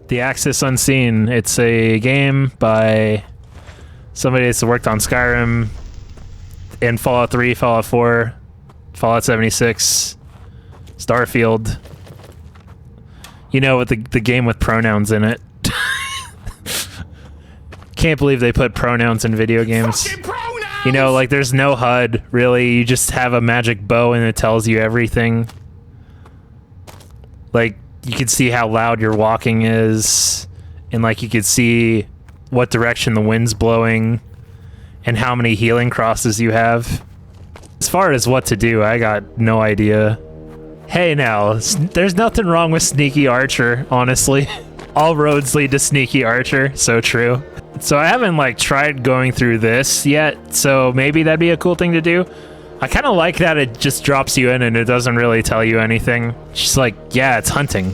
The Axis Unseen. It's a game by somebody that's worked on Skyrim and Fallout 3, Fallout 4, Fallout 76, Starfield. You know, with the game with pronouns in it. Can't believe they put pronouns in video games. You know, like there's no HUD, really. You just have a magic bow and it tells you everything. Like, you can see how loud your walking is, and like you could see what direction the wind's blowing and how many healing crosses you have. As far as what to do, I got no idea. Hey now, there's nothing wrong with Sneaky Archer, honestly. All roads lead to Sneaky Archer, so true. So I haven't like tried going through this yet, so maybe that'd be a cool thing to do. I kind of like that it just drops you in and it doesn't really tell you anything. It's just like, yeah, it's hunting.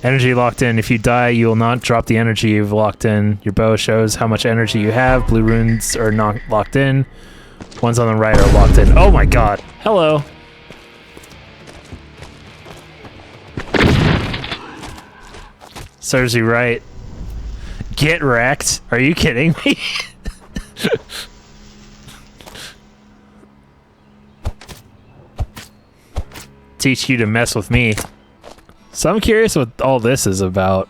Energy locked in. If you die, you will not drop the energy you've locked in. Your bow shows how much energy you have. Blue runes are not locked in. Ones on the right are locked in. Oh my god. Hello. Serves you right. Get wrecked. Are you kidding me? Teach you to mess with me. So I'm curious what all this is about.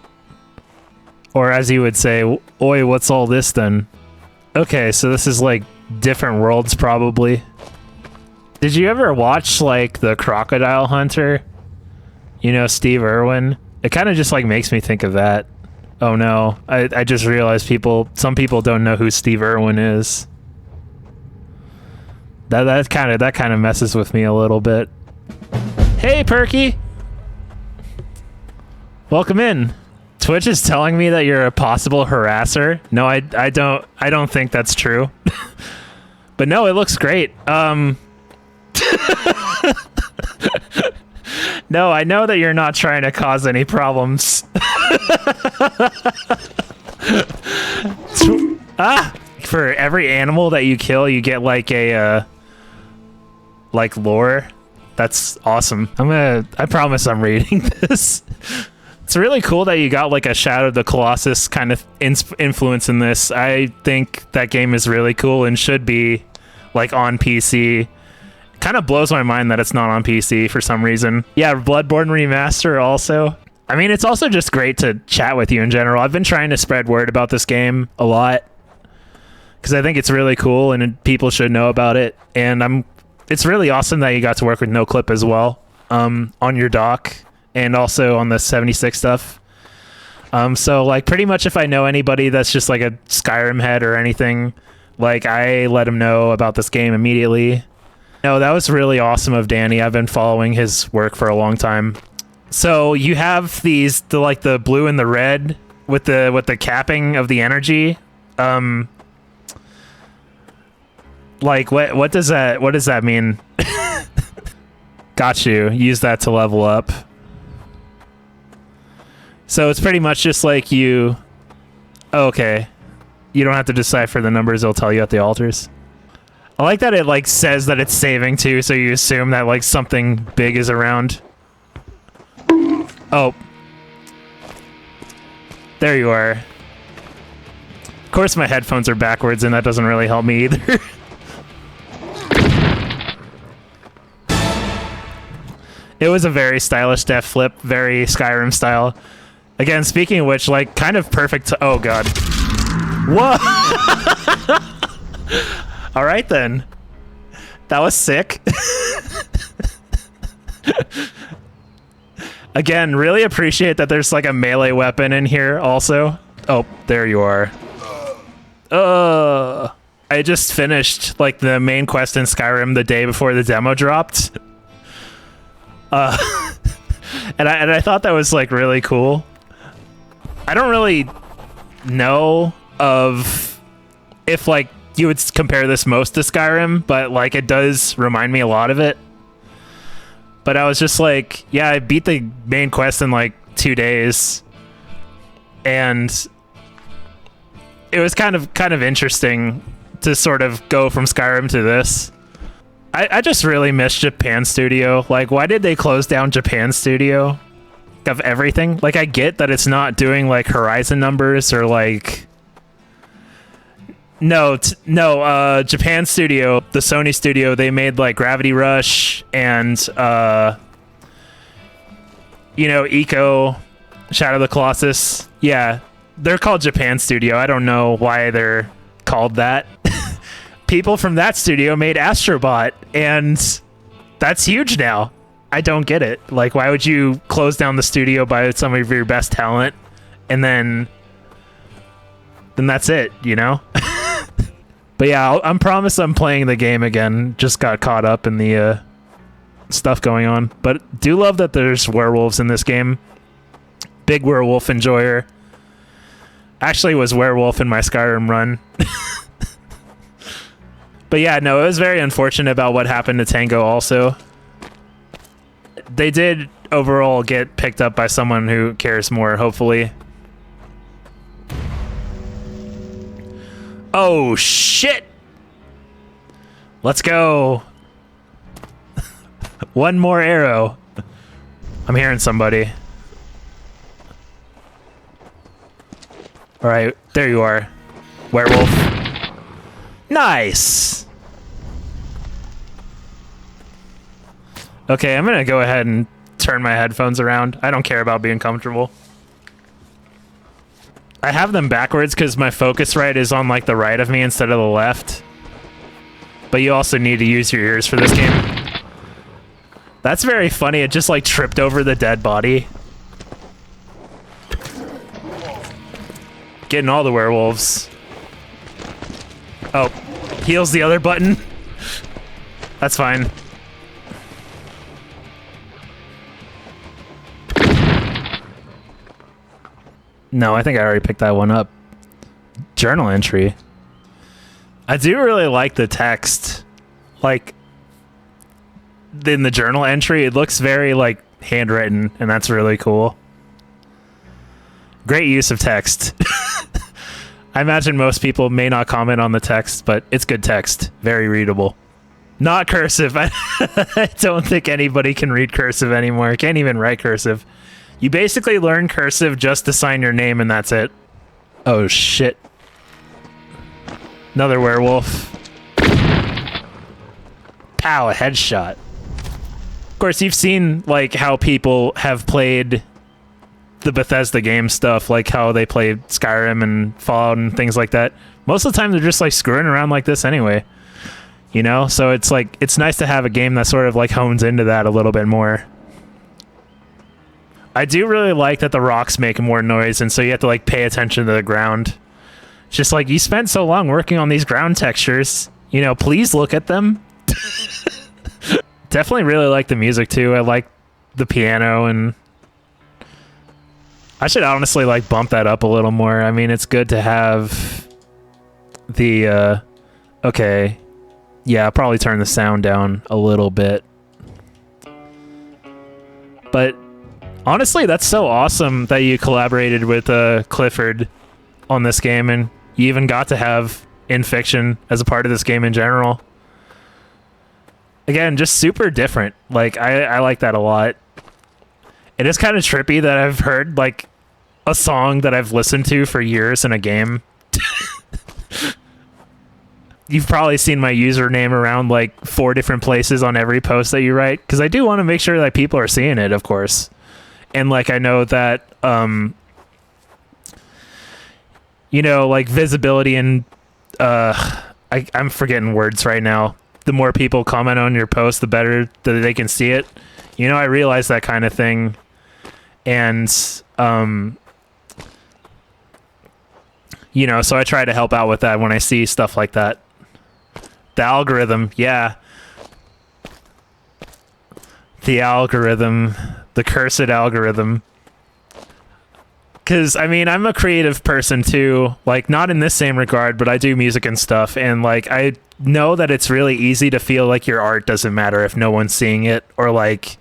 Or as you would say, oi, what's all this then? Okay, so this is like different worlds probably. Did you ever watch like the Crocodile Hunter? You know, Steve Irwin? It kind of just like makes me think of that. Oh no, I just realized some people don't know who Steve Irwin is. That kind of messes with me a little bit. Hey, Perky! Welcome in. Twitch is telling me that you're a possible harasser. No, I don't think that's true. But no, it looks great. No, I know that you're not trying to cause any problems. For every animal that you kill, you get like a like lore. That's awesome. I promise I'm reading this. It's really cool that you got like a Shadow of the Colossus kind of influence in this. I think that game is really cool and should be like on PC. Kind of blows my mind that it's not on PC for some reason. Yeah, Bloodborne Remaster also. I mean, it's also just great to chat with you in general. I've been trying to spread word about this game a lot because I think it's really cool and people should know about it. And it's really awesome that you got to work with NoClip as well on your doc and also on the 76 stuff. So like pretty much if I know anybody that's just like a Skyrim head or anything, like I let them know about this game immediately. No, that was really awesome of Danny. I've been following his work for a long time. So you have the blue and the red with the capping of the energy. Like what does that mean? Got you. Use that to level up. So it's pretty much just like you. Oh, okay. You don't have to decipher the numbers. They'll tell you at the altars. I like that it like says that it's saving too, so you assume that like something big is around. Oh. There you are. Of course my headphones are backwards and that doesn't really help me either. It was a very stylish death flip, very Skyrim style. Again, speaking of which, like kind of perfect oh god. Whoa! All right, then. That was sick. Again, really appreciate that there's like a melee weapon in here also. Oh, there you are. I just finished like the main quest in Skyrim the day before the demo dropped. And I thought that was like really cool. I don't really know of if like you would compare this most to Skyrim, but like it does remind me a lot of it. But I was just like, yeah, I beat the main quest in like 2 days, and it was kind of interesting to sort of go from Skyrim to this. I just really miss Japan Studio. Like, why did they close down Japan Studio? of everything. Like, I get that it's not doing like Horizon numbers or like Japan studio, the Sony studio, they made like Gravity Rush and Eco, Shadow of the Colossus. Yeah, they're called Japan studio. I don't know why they're called that. People from that studio made Astrobot, and that's huge now. I don't get it. Like, why would you close down the studio by some of your best talent and then that's it, you know? But yeah, I'm promised I'm playing the game again. Just got caught up in the stuff going on. But do love that there's werewolves in this game. Big werewolf enjoyer. Actually was werewolf in my Skyrim run. But yeah, no, it was very unfortunate about what happened to Tango also. They did overall get picked up by someone who cares more, hopefully. Oh, shit! Let's go. One more arrow. I'm hearing somebody. Alright, there you are. Werewolf. Nice! Okay, I'm gonna go ahead and turn my headphones around. I don't care about being comfortable. I have them backwards because my Focusrite is on like the right of me instead of the left. But you also need to use your ears for this game. That's very funny. It just like tripped over the dead body. Getting all the werewolves. Oh, heals the other button. That's fine. No, I think I already picked that one up. Journal entry. I do really like the text. Like, in the journal entry, it looks very, like, handwritten, and that's really cool. Great use of text. I imagine most people may not comment on the text, but it's good text. Very readable. Not cursive. I don't think anybody can read cursive anymore. Can't even write cursive. You basically learn cursive just to sign your name, and that's it. Oh, shit. Another werewolf. Pow, a headshot. Of course, you've seen, like, how people have played the Bethesda game stuff, like how they play Skyrim and Fallout and things like that. Most of the time, they're just, like, screwing around like this anyway. You know? So it's, like, it's nice to have a game that sort of, like, hones into that a little bit more. I do really like that the rocks make more noise, and so you have to, like, pay attention to the ground. It's just like, you spent so long working on these ground textures. You know, please look at them. Definitely really like the music, too. I like the piano, and I should honestly, like, bump that up a little more. I mean, it's good to have the, okay. Yeah, I'll probably turn the sound down a little bit. But honestly, that's so awesome that you collaborated with Clifford on this game, and you even got to have InFiction as a part of this game in general. Again, just super different. Like, I like that a lot. It is kind of trippy that I've heard, like, a song that I've listened to for years in a game. You've probably seen my username around, like, 4 different places on every post that you write, because I do want to make sure that people are seeing it, of course. And, like, I know that, you know, like, visibility and, I'm forgetting words right now. The more people comment on your post, the better that they can see it. You know, I realize that kind of thing. And, you know, so I try to help out with that when I see stuff like that. The algorithm, yeah. The algorithm. The cursed algorithm. Because, I mean, I'm a creative person, too. Like, not in this same regard, but I do music and stuff. And, like, I know that it's really easy to feel like your art doesn't matter if no one's seeing it. Or, like,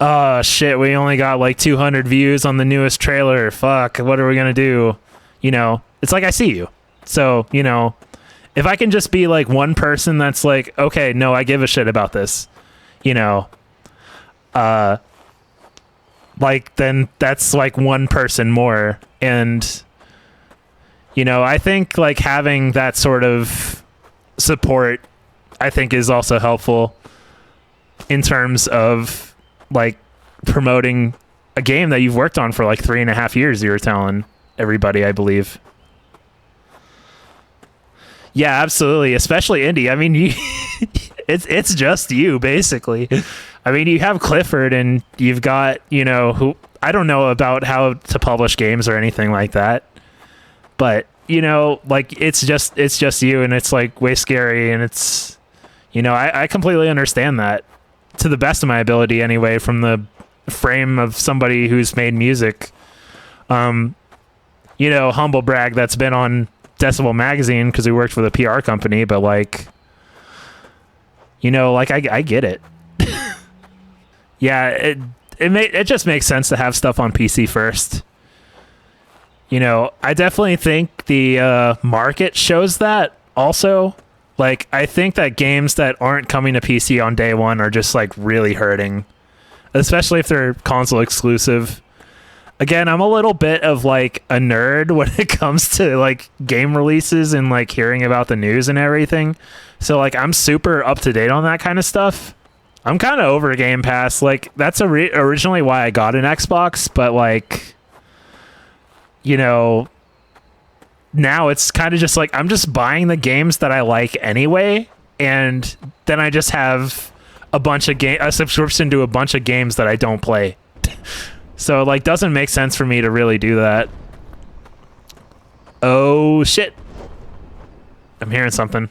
oh, shit, we only got, like, 200 views on the newest trailer. Fuck, what are we going to do? You know, it's like I see you. So, you know, if I can just be, like, one person that's like, okay, no, I give a shit about this. You know, like then that's like one person more. And you know, I think like having that sort of support, I think, is also helpful in terms of like promoting a game that you've worked on for like 3.5 years. You were telling everybody, I believe. Yeah, absolutely. Especially indie. I mean, you it's just you basically. I mean, you have Clifford and you've got, you know, who I don't know about how to publish games or anything like that. But, you know, like it's just you, and it's like way scary, and it's, you know, I completely understand that to the best of my ability anyway, from the frame of somebody who's made music. You know, humble brag, that's been on Decibel magazine because we worked for the PR company, but like, you know, like I get it. Yeah, it just makes sense to have stuff on PC first. You know, I definitely think the market shows that also. Like, I think that games that aren't coming to PC on day one are just like really hurting, especially if they're console exclusive. Again, I'm a little bit of like a nerd when it comes to like game releases and like hearing about the news and everything. So like I'm super up to date on that kind of stuff. I'm kind of over Game Pass. Like that's originally why I got an Xbox, but like, you know, now it's kind of just like I'm just buying the games that I like anyway, and then I just have a subscription to a bunch of games that I don't play. So, like, doesn't make sense for me to really do that. Oh, shit. I'm hearing something.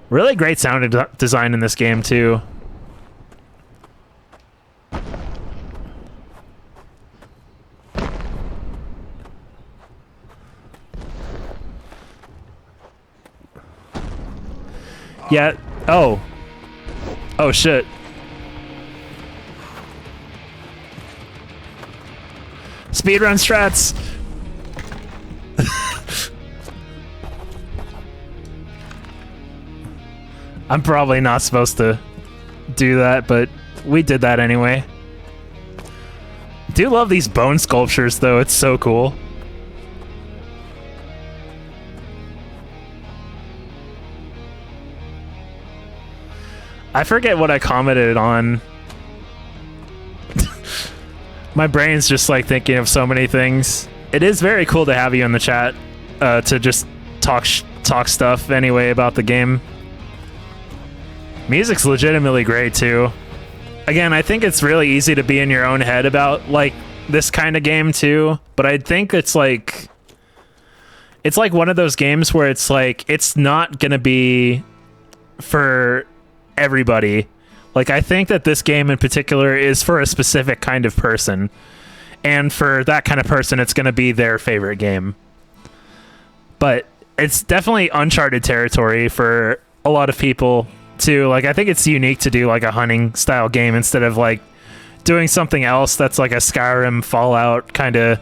Really great sound design in this game, too. Yeah. Oh. Oh, shit. Speedrun strats. I'm probably not supposed to do that, but we did that anyway. Do love these bone sculptures, though. It's so cool. I forget what I commented on. My brain's just like thinking of so many things. It is very cool to have you in the chat to just talk stuff anyway about the game. Music's legitimately great too. Again, I think it's really easy to be in your own head about like this kind of game too, but I think it's like one of those games where it's like it's not gonna be for everybody. Like, I think that this game in particular is for a specific kind of person. And for that kind of person, it's going to be their favorite game. But it's definitely uncharted territory for a lot of people, too. Like, I think it's unique to do, like, a hunting-style game instead of, like, doing something else that's, like, a Skyrim, Fallout kind of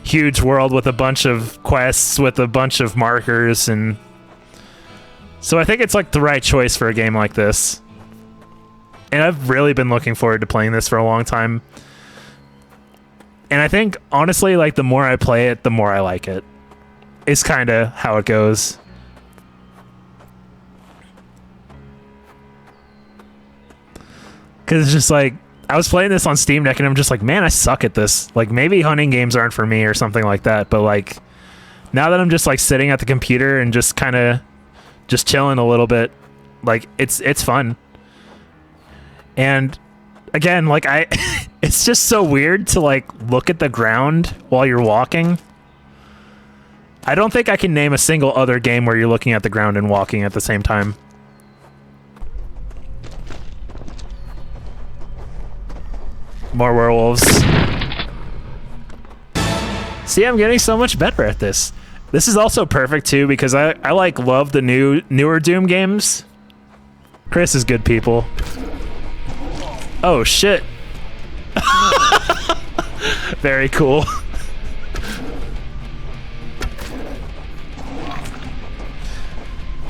huge world with a bunch of quests, with a bunch of markers. And so I think it's, like, the right choice for a game like this. And I've really been looking forward to playing this for a long time. And I think, honestly, like, the more I play it, the more I like it. It's kind of how it goes. Because it's just like, I was playing this on Steam Deck, and I'm just like, man, I suck at this. Like, maybe hunting games aren't for me or something like that. But, like, now that I'm just, like, sitting at the computer and just kind of just chilling a little bit, like, it's fun. And again, like it's just so weird to like look at the ground while you're walking. I don't think I can name a single other game where you're looking at the ground and walking at the same time. More werewolves. See, I'm getting so much better at this. This is also perfect too because I like love the newer Doom games. Chris is good, people. Oh, shit. Very cool.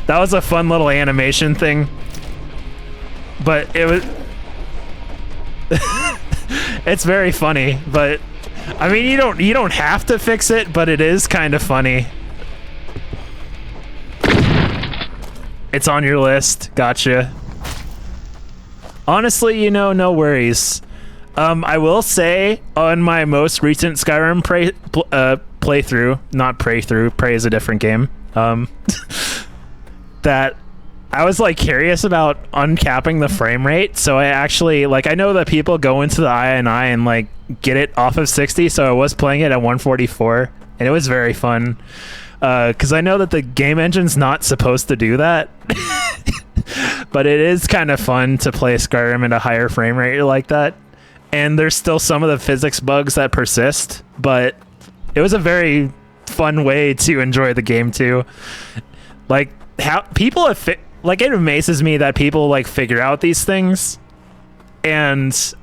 That was a fun little animation thing. But it was... It's very funny, but I mean, you don't have to fix it, but it is kind of funny. It's on your list. Gotcha. Honestly, you know, no worries. I will say on my most recent Skyrim playthrough, not playthrough, Prey is a different game. That I was like curious about uncapping the frame rate, so I actually like I know that people go into the INI and like get it off of 60, so I was playing it at 144, and it was very fun. Because I know that the game engine's not supposed to do that, but it is kind of fun to play Skyrim at a higher frame rate like that. And there's still some of the physics bugs that persist, but it was a very fun way to enjoy the game too. Like how people have like it amazes me that people like figure out these things, and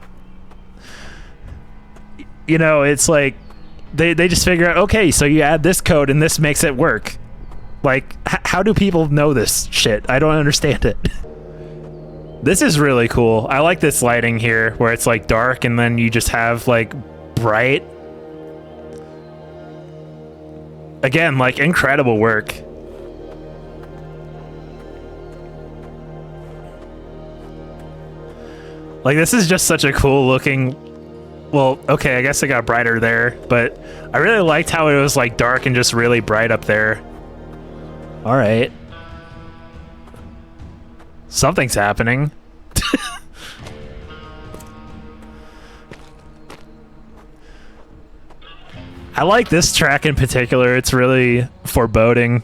you know, it's like they just figure out, okay, so you add this code and this makes it work. Like how do people know this shit? I don't understand it. This is really cool. I like this lighting here where it's like dark and then you just have like bright. Again, like incredible work. Like this is just such a cool looking, well, okay, I guess it got brighter there, but I really liked how it was like dark and just really bright up there. All right. Something's happening. I like this track in particular. It's really foreboding.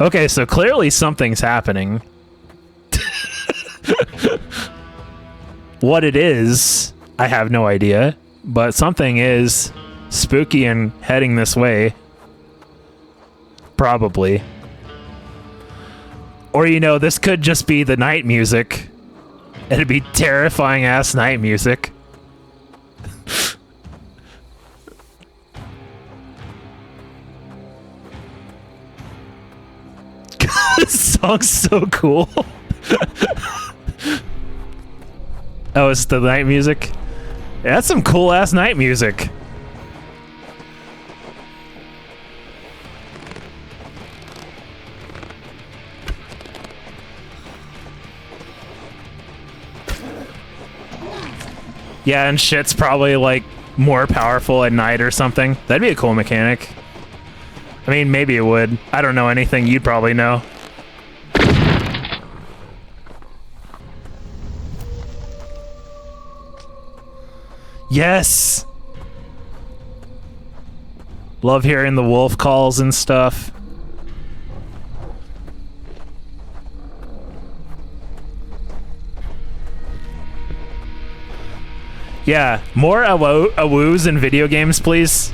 Okay, so clearly something's happening. What it is, I have no idea, but something is spooky and heading this way. Probably. Or, you know, this could just be the night music. It'd be terrifying ass night music. This song's so cool. Oh, it's the night music? Yeah, that's some cool ass night music. Yeah, and shit's probably like more powerful at night or something. That'd be a cool mechanic. I mean, maybe it would. I don't know anything. You'd probably know. Yes! Love hearing the wolf calls and stuff. Yeah, more awoos in video games, please.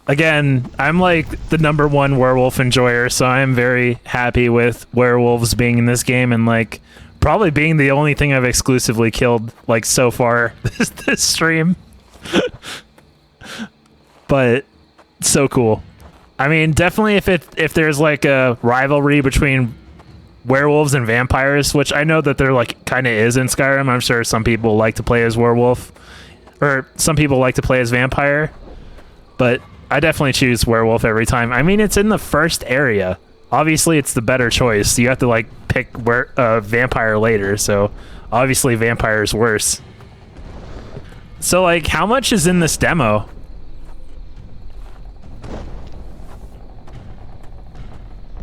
Again, I'm like the #1 werewolf enjoyer, so I'm very happy with werewolves being in this game and like probably being the only thing I've exclusively killed like so far this stream. But so cool. I mean, definitely if there's like a rivalry between werewolves and vampires, which I know that there like kind of is in Skyrim. I'm sure some people like to play as werewolf, or some people like to play as vampire, but I definitely choose werewolf every time. I mean, it's in the first area. Obviously, it's the better choice. You have to like pick vampire later, so obviously vampire is worse. So like, how much is in this demo?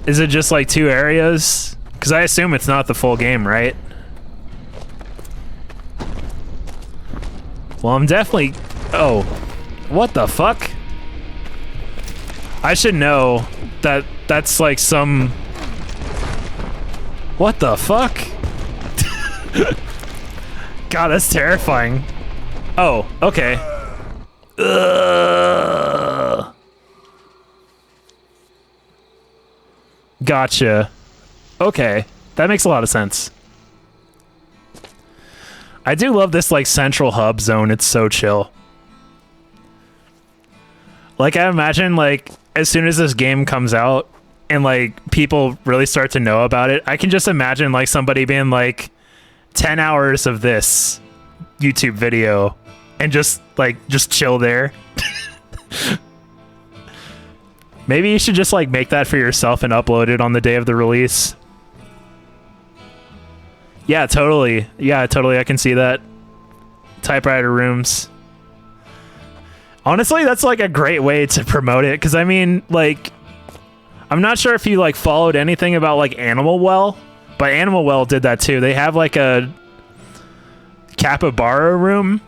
Is it just like 2 areas? Because I assume it's not the full game, right? Well, I'm definitely... Oh. What the fuck? I should know that that's like some... What the fuck? God, that's terrifying. Oh, okay. Ugh. Gotcha. Okay, that makes a lot of sense. I do love this like central hub zone. It's so chill. Like I imagine like as soon as this game comes out, and like people really start to know about it, I can just imagine like somebody being like 10 hours of this YouTube video and just chill there. Maybe you should just like make that for yourself and upload it on the day of the release. Yeah, totally. Yeah, totally. I can see that. Typewriter rooms. Honestly, that's like a great way to promote it, because I mean, like, I'm not sure if you like followed anything about like Animal Well, but Animal Well did that too. They have like a capybara room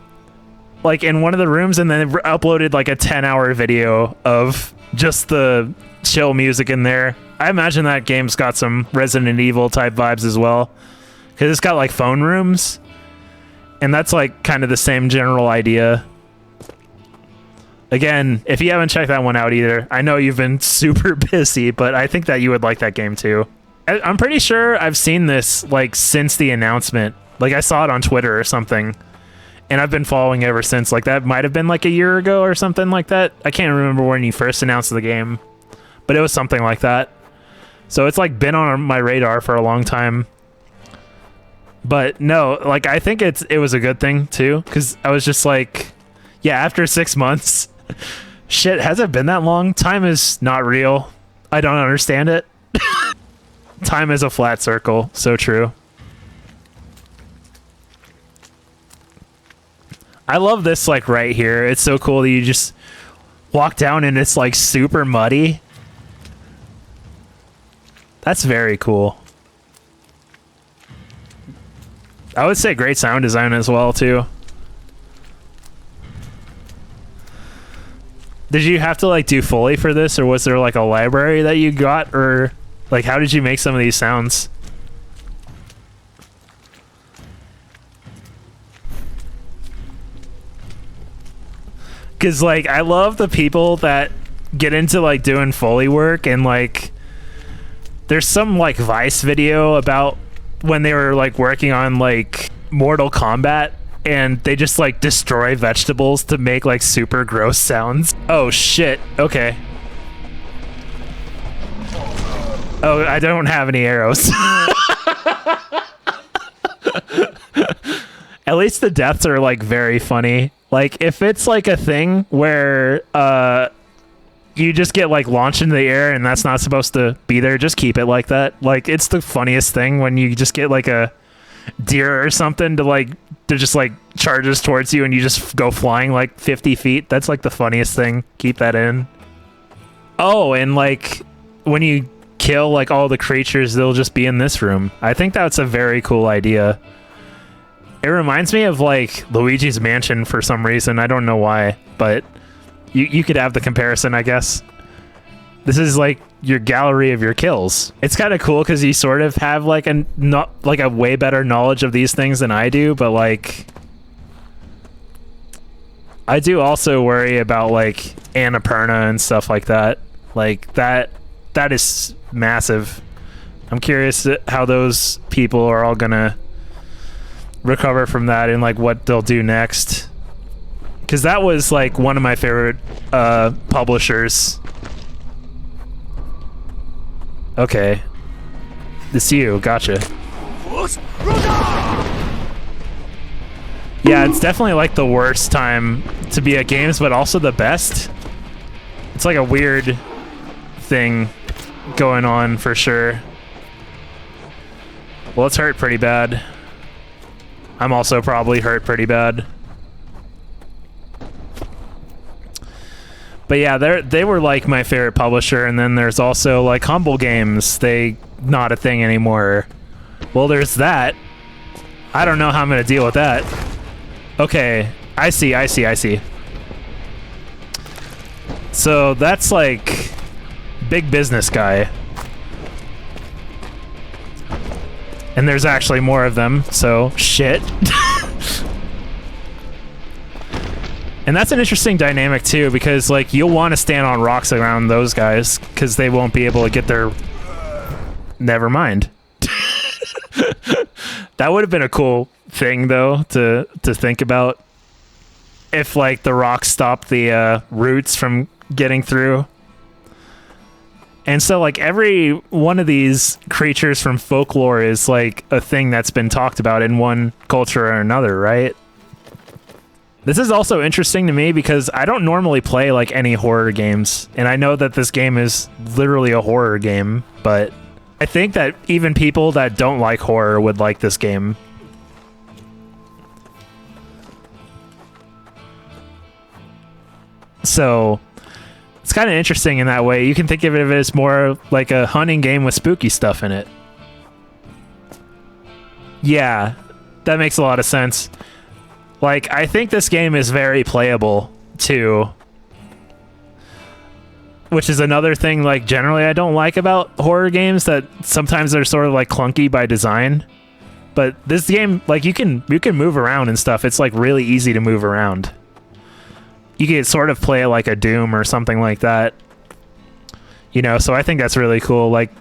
like in one of the rooms, and then uploaded like a 10-hour video of just the chill music in there. I imagine that game's got some Resident Evil type vibes as well, because it's got like phone rooms, and that's like kind of the same general idea. Again, if you haven't checked that one out either, I know you've been super busy, but I think that you would like that game too. I'm pretty sure I've seen this like since the announcement. Like I saw it on Twitter or something, and I've been following ever since. Like that might have been like a year ago or something like that. I can't remember when you first announced the game, but it was something like that. So it's like been on my radar for a long time. But no, like I think it was a good thing too, because I was just like, yeah, after 6 months, shit, has it been that long? Time is not real. I don't understand it. Time is a flat circle. So true. I love this like right here. It's so cool that you just walk down and it's like super muddy. That's very cool. I would say great sound design as well too. Did you have to like do Foley for this, or was there like a library that you got, or like how did you make some of these sounds? Cause like I love the people that get into like doing Foley work, and like there's some like Vice video about when they were like working on like Mortal Kombat, and they just like destroy vegetables to make like super gross sounds. Oh shit, okay. Oh, I don't have any arrows. At least the deaths are like very funny. Like if it's like a thing where you just get like launched into the air and that's not supposed to be there, just keep it like that. Like it's the funniest thing when you just get like a deer or something to just like charges towards you and you just go flying like 50 feet. That's like the funniest thing. Keep that in. Oh, and like when you kill like all the creatures, they'll just be in this room. I think that's a very cool idea. It reminds me of like Luigi's Mansion for some reason. I don't know why, but you could have the comparison, I guess. This is like your gallery of your kills. It's kind of cool because you sort of have like a way better knowledge of these things than I do, but like I do also worry about like Annapurna and stuff like that. Like that is massive. I'm curious how those people are all gonna recover from that and like what they'll do next. Because that was like one of my favorite publishers. Okay. It's you. Gotcha. Yeah, it's definitely like the worst time to be at games, but also the best. It's like a weird thing going on for sure. Well, it's hurt pretty bad. I'm also probably hurt pretty bad. But yeah, they were like my favorite publisher, and then there's also like Humble Games. They not a thing anymore. Well, there's that. I don't know how I'm gonna deal with that. Okay, I see. So that's like big business guy. And there's actually more of them, so shit. And that's an interesting dynamic too, because like you'll want to stand on rocks around those guys because they won't be able to get their... Never mind. That would have been a cool thing though to think about, if like the rocks stopped the roots from getting through. And so like every one of these creatures from folklore is like a thing that's been talked about in one culture or another, right? This is also interesting to me because I don't normally play like any horror games, and I know that this game is literally a horror game, but I think that even people that don't like horror would like this game. So it's kind of interesting in that way. You can think of it as more like a hunting game with spooky stuff in it. Yeah, that makes a lot of sense. Like, I think this game is very playable, too. Which is another thing, like, generally I don't like about horror games, that sometimes they're sort of, like, clunky by design. But this game, like, you can move around and stuff. It's, like, really easy to move around. You can sort of play like a Doom or something like that. You know, so I think that's really cool. Like,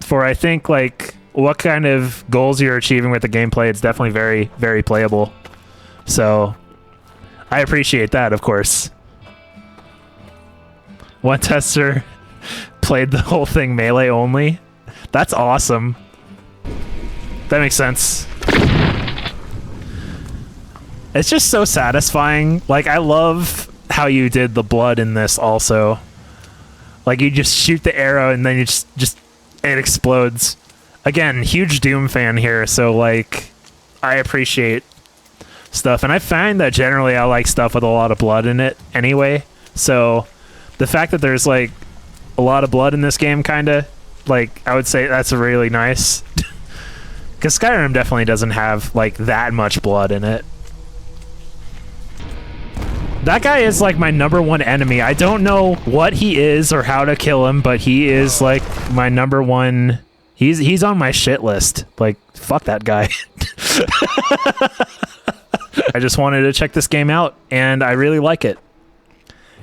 for, I think, like, what kind of goals you're achieving with the gameplay, it's definitely very, very playable. So, I appreciate that, of course. One tester played the whole thing melee only. That's awesome. That makes sense. It's just so satisfying. Like, I love how you did the blood in this also. Like, you just shoot the arrow and then you just it explodes. Again, huge Doom fan here, so, like, I appreciate stuff, and I find that generally I like stuff with a lot of blood in it anyway, so the fact that there's like a lot of blood in this game, kind of like, I would say that's really nice. Because Skyrim definitely doesn't have like that much blood in it. That guy is like my #1 enemy. I don't know what he is or how to kill him, but he is like my #1. He's on my shit list. Like, fuck that guy. I just wanted to check this game out, and I really like it.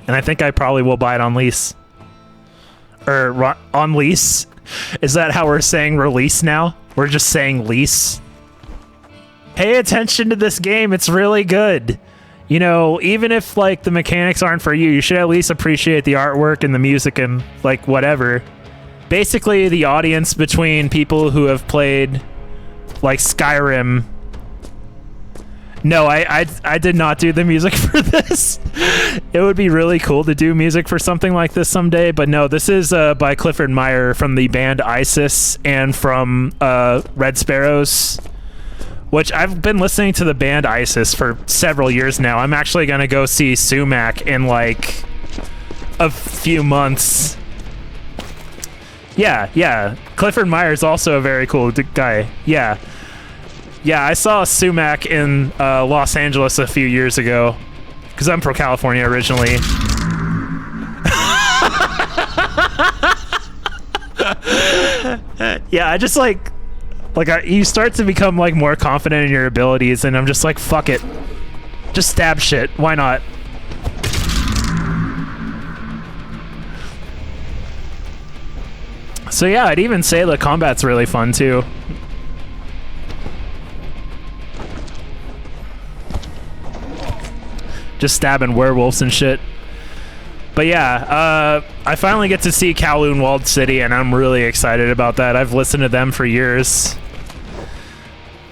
And I think I probably will buy it on lease. Or on lease? Is that how we're saying release now? We're just saying lease? Pay attention to this game. It's really good. You know, even if, like, the mechanics aren't for you, you should at least appreciate the artwork and the music and, like, whatever. Basically, the audience between people who have played, like, Skyrim. No, I did not do the music for this. It would be really cool to do music for something like this someday, but no, this is by Clifford Meyer from the band ISIS and from Red Sparrows, which I've been listening to the band ISIS for several years now. I'm actually going to go see Sumac in like a few months. Yeah. Clifford Meyer is also a very cool guy. Yeah, I saw Sumac in Los Angeles a few years ago, because I'm from California originally. Yeah, I just you start to become like more confident in your abilities, and I'm just like, fuck it. Just stab shit. Why not? So yeah, I'd even say the combat's really fun too. Just stabbing werewolves and shit. But yeah, I finally get to see Kowloon Walled City, and I'm really excited about that. I've listened to them for years.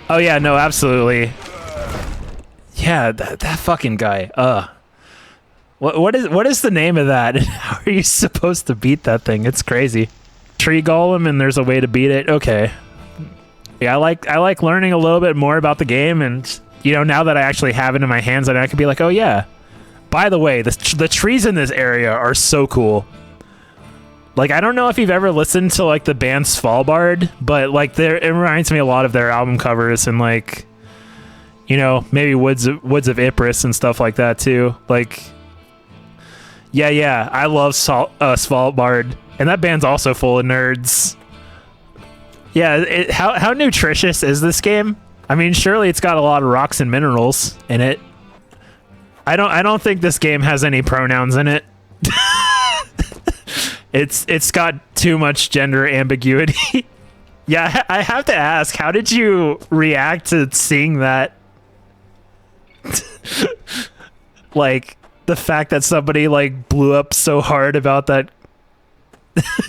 Oh yeah, no, absolutely. Yeah, that fucking guy. What is the name of that? How are you supposed to beat that thing? It's crazy. Tree golem, and there's a way to beat it. Okay. Yeah, I like learning a little bit more about the game, and you know, now that I actually have it in my hands, and I can be like, oh yeah. By the way, the trees in this area are so cool. Like, I don't know if you've ever listened to like the band Svalbard, but like it reminds me a lot of their album covers, and like, you know, maybe Woods of Ypres and stuff like that too. Like, yeah, I love Svalbard, and that band's also full of nerds. Yeah, how nutritious is this game? I mean, surely it's got a lot of rocks and minerals in it. I don't think this game has any pronouns in it. It's got too much gender ambiguity. Yeah, I have to ask, how did you react to seeing that? Like, the fact that somebody like blew up so hard about that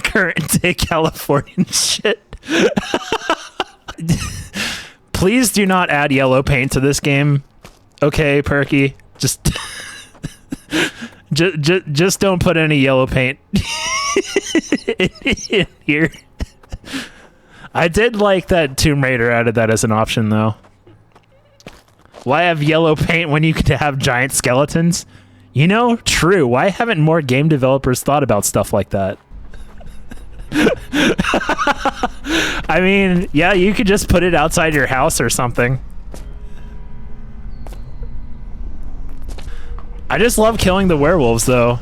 Current day Californian shit. Please do not add yellow paint to this game. Okay, Perky. Just just don't put any yellow paint in here. I did like that Tomb Raider added that as an option, though. Why have yellow paint when you could have giant skeletons? You know, true. Why haven't more game developers thought about stuff like that? I mean, yeah, you could just put it outside your house or something. I just love killing the werewolves, though.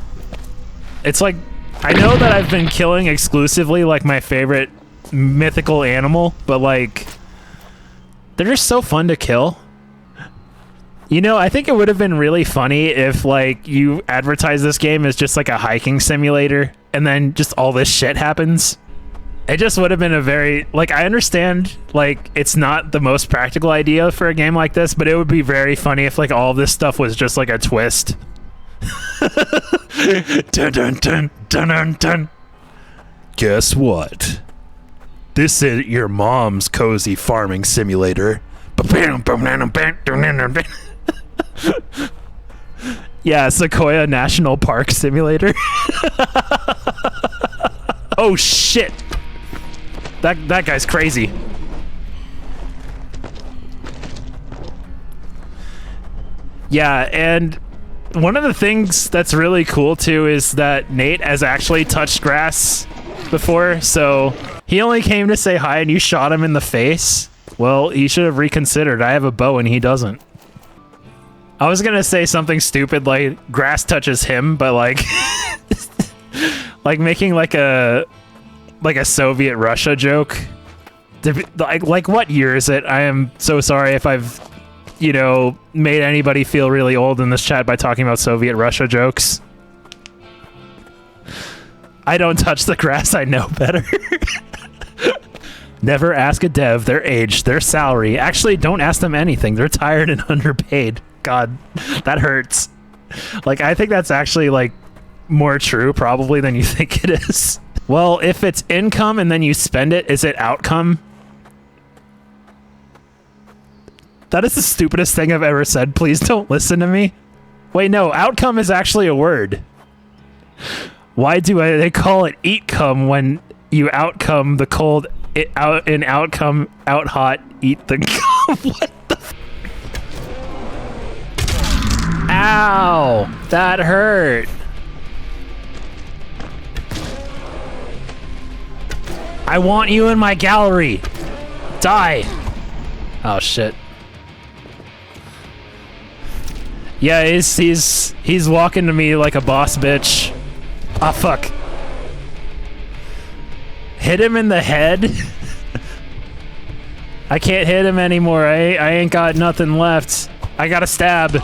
It's like, I know that I've been killing exclusively, like, my favorite mythical animal, but, like, they're just so fun to kill. You know, I think it would have been really funny if, like, you advertise this game as just, like, a hiking simulator, and then just all this shit happens. It just would have been a very, like, I understand, like, it's not the most practical idea for a game like this, but it would be very funny if, like, all this stuff was just, like, a twist. Dun, dun, dun, dun, dun, dun. Guess what? This is your mom's cozy farming simulator. Yeah, Sequoia National Park Simulator. Oh shit! That guy's crazy. Yeah, and one of the things that's really cool too is that Nate has actually touched grass before, so he only came to say hi and you shot him in the face. Well, he should have reconsidered. I have a bow and he doesn't. I was gonna say something stupid like grass touches him, but like like making like a Soviet Russia joke. Like what year is it? I am so sorry if I've, you know, made anybody feel really old in this chat by talking about Soviet Russia jokes. I don't touch the grass, I know better. Never ask a dev their age, their salary. Actually, don't ask them anything. They're tired and underpaid. God, that hurts. Like, I think that's actually, like, more true, probably, than you think it is. Well, if it's income and then you spend it, is it outcome? That is the stupidest thing I've ever said. Please don't listen to me. Wait, no, outcome is actually a word. Why do they call it eat cum when you outcome the cold, outcome, out hot, eat the cum? What the f— Ow! That hurt. I want you in my gallery. Die. Oh shit. Yeah, he's walking to me like a boss bitch. Ah, fuck. Hit him in the head? I can't hit him anymore. I ain't got nothing left. I got a stab.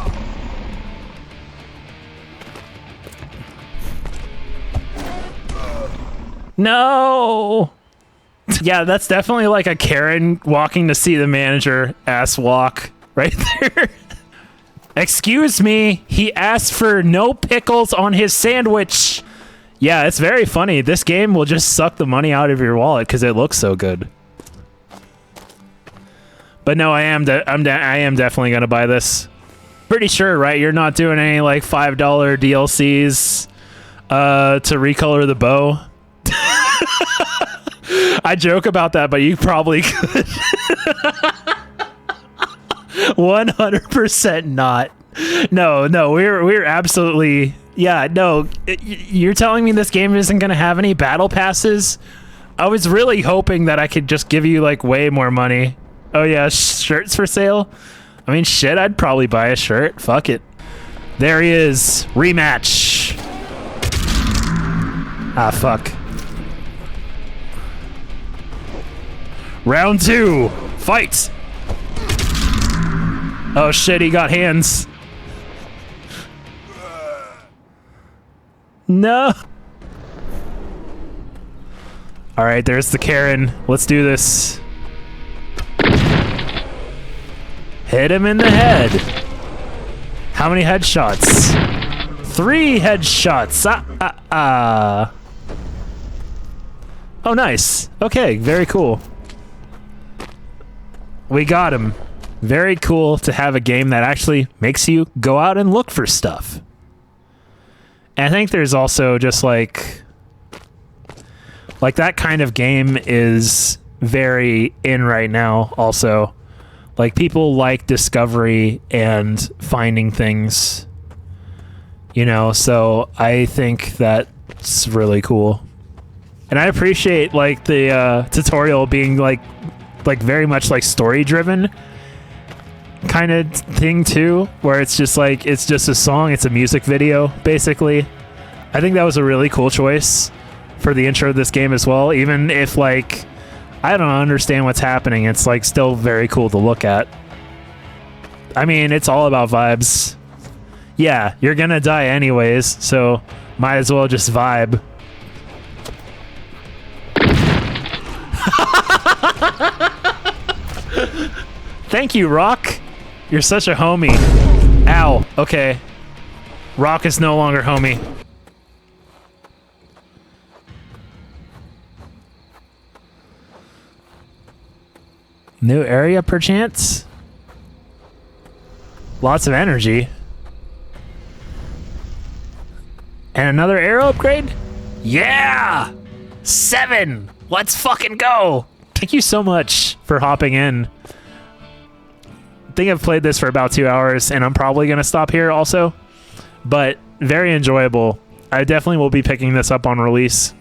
No! Yeah, that's definitely like a Karen walking to see the manager ass walk right there. Excuse me, he asked for no pickles on his sandwich. Yeah, it's very funny. This game will just suck the money out of your wallet because it looks so good. But no, I am definitely gonna buy this. Pretty sure, right? You're not doing any like $5 DLCs to recolor the bow. I joke about that, but you probably could. 100% not. No, we're absolutely, yeah, no. You're telling me this game isn't gonna have any battle passes? I was really hoping that I could just give you like way more money. Oh yeah, shirts for sale? I mean, shit, I'd probably buy a shirt. Fuck it. There he is. Rematch. Ah, fuck. Round 2. Fight. Oh shit, he got hands. No. All right, there's the Karen. Let's do this. Hit him in the head. How many headshots? 3 headshots. Oh, nice. Okay, very cool. We got him. Very cool to have a game that actually makes you go out and look for stuff. And I think there's also just like that kind of game is very in right now also. Like, people like discovery and finding things, you know, so I think that's really cool. And I appreciate like the tutorial being like very much like story driven kind of thing too, where it's just a song, it's a music video basically. I think that was a really cool choice for the intro of this game as well, even if like I don't understand what's happening. It's like still very cool to look at. I mean, it's all about vibes. Yeah, you're gonna die anyways, so might as well just vibe. Thank you, Rock. You're such a homie. Ow. Okay. Rock is no longer homie. New area, perchance? Lots of energy. And another arrow upgrade? Yeah! 7! Let's fucking go! Thank you so much for hopping in. I think I've played this for about 2 hours, and I'm probably going to stop here also. But very enjoyable. I definitely will be picking this up on release.